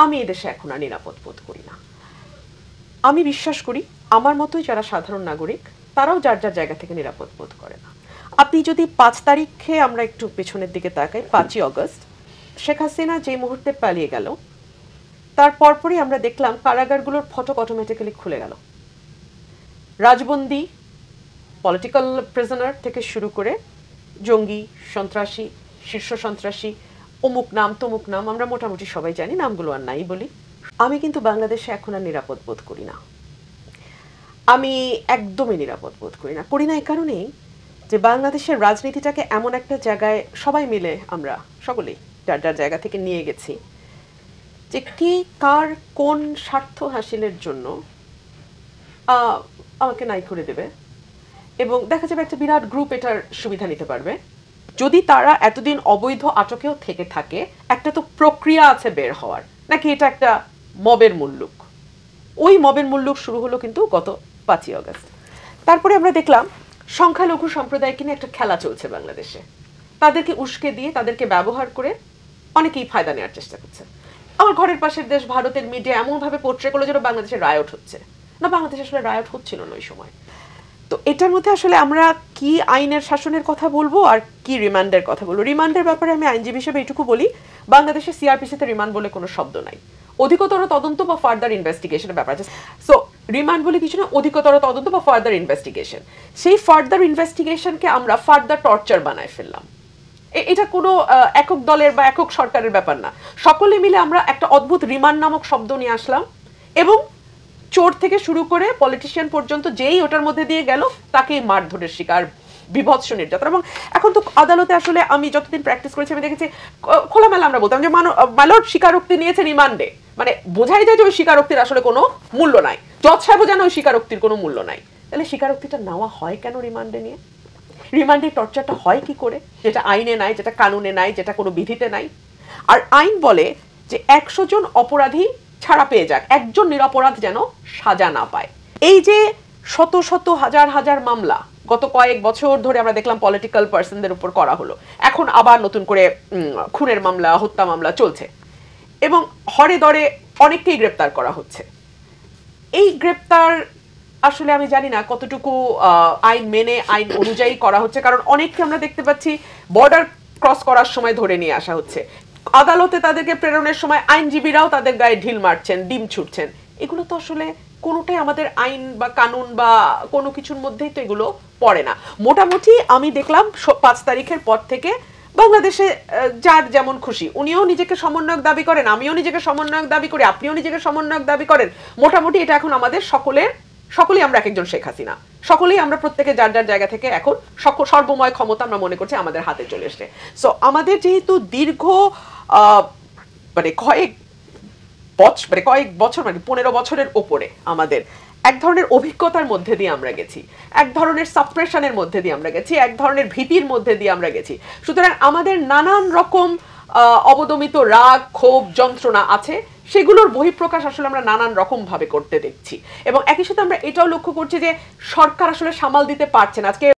আমি এদেশে এখন আর নিরাপদ বোধ করি না। আমি বিশ্বাস করি আমার মতোই যারা সাধারণ নাগরিক তারাও যার যার জায়গা থেকে নিরাপদ বোধ করে না। আপনি যদি ৫ তারিখে আমরা একটু পেছনের দিকে তাকাই, ৫ই অগস্ট শেখ হাসিনা যে মুহূর্তে পালিয়ে গেল তার পরপরই আমরা দেখলাম কারাগারগুলোর ফটক অটোমেটিক্যালি খুলে গেল। রাজবন্দী, পলিটিক্যাল প্রিজনার থেকে শুরু করে জঙ্গি, সন্ত্রাসী, শীর্ষ সন্ত্রাসী, অমুক নাম তমুক নাম, আমরা মোটামুটি সবাই জানি, নামগুলো আর নাই বলি। আমি কিন্তু বাংলাদেশে এখন আর নিরাপদ বোধ করি না। আমি একদমই নিরাপদ বোধ করি না। করি না এই কারণেই যে বাংলাদেশের রাজনীতিটাকে এমন একটা জায়গায় সবাই মিলে আমরা সকলেই যার যার জায়গা থেকে নিয়ে গেছি যে কে কার কোন স্বার্থ হাসিলের জন্য আমাকে নাই করে দেবে, এবং দেখা যাবে একটা বিরাট গ্রুপ এটার সুবিধা নিতে পারবে। যদি তারা এতদিন অবৈধ আটকেও থেকে থাকে, একটা তো প্রক্রিয়া আছে বের হওয়ার, নাকি এটা একটা মবের মুল্লুক? ওই মবের মুল্লুক শুরু হলো কিন্তু গত ৫ই অগস্ট। তারপরে আমরা দেখলাম সংখ্যালঘু সম্প্রদায়কে নিয়ে একটা খেলা চলছে বাংলাদেশে। তাদেরকে উস্কে দিয়ে, তাদেরকে ব্যবহার করে অনেকেই ফায়দা নেওয়ার চেষ্টা করছে। আমার ঘরের পাশের দেশ ভারতের মিডিয়া এমনভাবে পোর্ট্রে করলো যেন বাংলাদেশে রায়ট হচ্ছে। না, বাংলাদেশে আসলে রায়ট হচ্ছিল না ওই সময়। তো এটার মধ্যে আসলে আমরা কি আইনের শাসনের কথা বলবো আর কি রিমান্ডের কথা বলবো? রিমান্ডের ব্যাপারে আমি আইনজীবী হিসেবে এটুকু বলি, বাংলাদেশে সিআরপিসিতে রিমান্ড বলে কোনো শব্দ নাই। অধিকতর তদন্ত বা ফার্দার ইনভেস্টিগেশনের ব্যাপার আছে। সো রিমান্ড বলে কিছু না, অধিকতর তদন্ত বা ফার্দার ইনভেস্টিগেশন। সেই ফার্দার ইনভেস্টিগেশনকে আমরা ফার্দার টর্চার বানায় ফেললাম। এটা কোনো একক দলের বা একক সরকারের ব্যাপার না। সকলে মিলে আমরা একটা অদ্ভুত রিমান্ড নামক শব্দ নিয়ে আসলাম, এবং চোর থেকে শুরু করে পলিটিশিয়ান পর্যন্ত যেই ওটার মধ্যে দিয়ে গেল তাকেই মারধরের শিকার, বিভৎস নির্যাতন। এবং এখন তো আদালতে আসলে আমি যতদিন প্র্যাকটিস করেছি আমি দেখেছি খোলামেলা আমরা বলতাম যে মালর্ড স্বীকারোক্তি নিয়েছে রিমান্ডে, মানে বোঝাই যায় যে ওই স্বীকারোক্তির আসলে কোনো মূল্য নাই। জজ সাহেবও জানে ওই স্বীকারোক্তির কোনো মূল্য নাই। তাহলে স্বীকারোক্তিটা নেওয়া হয় কেন রিমান্ডে নিয়ে? রিমান্ডে টর্চারটা হয় কি করে, যেটা আইনে নাই, যেটা কানুনে নাই, যেটা কোনো বিধিতে নাই? আর আইন বলে যে ১০০ জন অপরাধী ছাড়া পেয়ে যাক, একজন নিরপরাধ যেন সাজা না পায়। এই যে শত শত হাজার হাজার মামলা গত কয়েক বছর ধরে আমরা দেখলাম পলিটিক্যাল পার্সনদের উপর করা হলো, এখন আবার নতুন করে খুনের মামলা, হত্যা মামলা চলছে, এবং হরে দরে অনেককেই গ্রেপ্তার করা হচ্ছে। এই গ্রেপ্তার আসলে আমি জানি না কতটুকু আইন মেনে, আইন অনুযায়ী করা হচ্ছে, কারণ অনেককে আমরা দেখতে পাচ্ছি বর্ডার ক্রস করার সময় ধরে নিয়ে আসা হচ্ছে। আদালতে তাদেরকে প্রেরণের সময় আইনজীবীরাও তাদের গায়ে ঢিল মারছেন, ডিম ছুটছেন। এগুলো তো আসলে কোনোটাই আমাদের আইন বা কানুন বা কোনো কিছুর মধ্যেই তো এগুলো পড়ে না। মোটামুটি আমি দেখলাম ৫ তারিখের পর থেকে বাংলাদেশে যার যেমন খুশি, উনিও নিজেকে সমন্বয়ক দাবি করেন, আমিও নিজেকে সমন্বয়ক দাবি করি, আপনিও নিজেকে সমন্বয়ক দাবি করেন। মোটামুটি এটা এখন আমাদের সকলেই আমরা এক একজন শেখ হাসিনা, সকলেই আমরা প্রত্যেকে যার যার জায়গা থেকে এখন সর্বময় ক্ষমতা আমরা মনে করছি আমাদের হাতে চলে এসছে। সো আমাদের যেহেতু দীর্ঘ কয়েক বছর, ১৫ বছরের ওপরে আমাদের এক ধরনের অভিজ্ঞতার মধ্যে দিয়ে আমরা গেছি, এক ধরনের সাপ্রেশনের মধ্যে দিয়ে আমরা গেছি, এক ধরনের ভীতির মধ্যে দিয়ে আমরা গেছি। সুতরাং আমাদের নানান রকম অবদমিত রাগ, ক্ষোভ, যন্ত্রণা আছে, সেগুলোর বহিঃপ্রকাশ আসলে আমরা নানান রকম ভাবে করতে দেখছি। এবং একই সাথে আমরা এটাও লক্ষ্য করছি যে সরকার আসলে সামাল দিতে পারছে না। আজকে